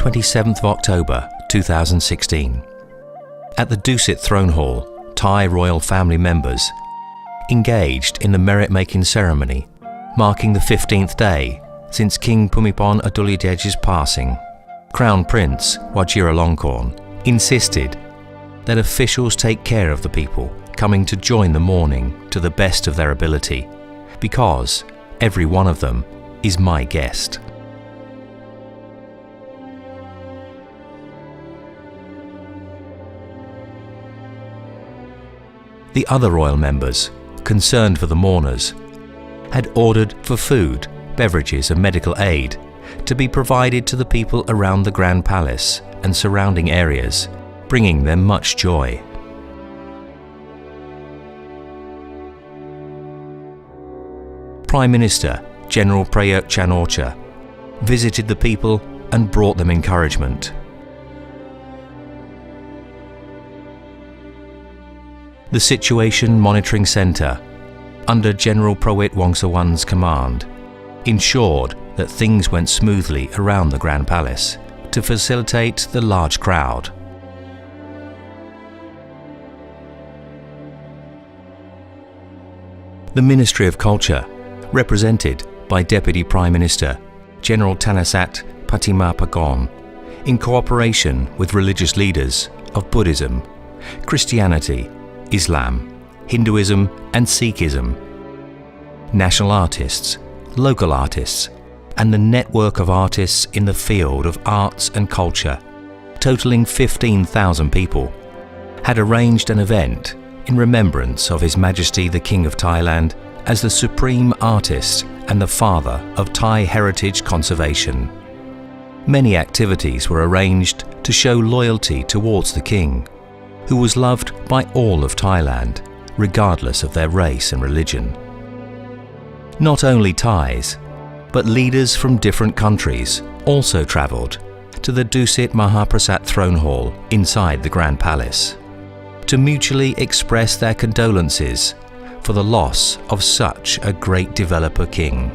27th of October 2016. At the Dusit Throne Hall, Thai royal family members engaged in the merit-making ceremony marking the 15th day since King Bhumibol Adulyadej's passing. Crown Prince Wajiralongkorn insisted that officials take care of the people coming to join the mourning to the best of their ability, because every one of them is my guest. The other royal members, concerned for the mourners, had ordered for food, beverages and medical aid to be provided to the people around the Grand Palace and surrounding areas, bringing them much joy. Prime Minister General Prayut Chan-o-cha visited the people and brought them encouragement. The Situation Monitoring Centre, under General Prawit Wongsuwan's command, ensured that things went smoothly around the Grand Palace to facilitate the large crowd. The Ministry of Culture, represented by Deputy Prime Minister General Thanasat Patimapakorn, in cooperation with religious leaders of Buddhism, Christianity, Islam, Hinduism and Sikhism, national artists, local artists, and the network of artists in the field of arts and culture, totaling 15,000 people, had arranged an event in remembrance of His Majesty the King of Thailand as the supreme artist and the father of Thai heritage conservation. Many activities were arranged to show loyalty towards the King, who was loved by all of Thailand, regardless of their race and religion. Not only Thais, but leaders from different countries also travelled to the Dusit Mahaprasat Throne Hall inside the Grand Palace to mutually express their condolences for the loss of such a great developer king.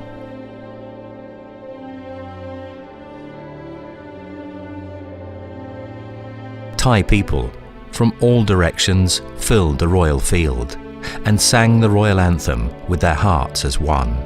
Thai people from all directions filled the royal field and sang the royal anthem with their hearts as one.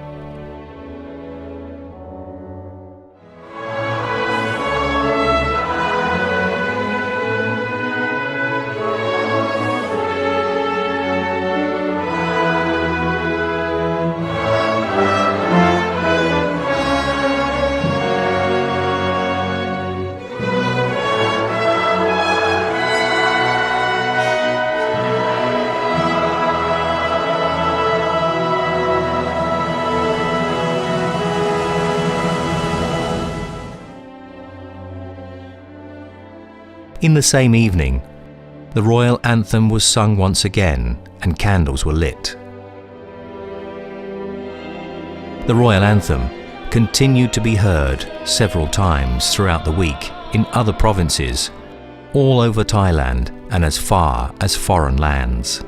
In the same evening, the royal anthem was sung once again and candles were lit. The royal anthem continued to be heard several times throughout the week in other provinces all over Thailand and as far as foreign lands.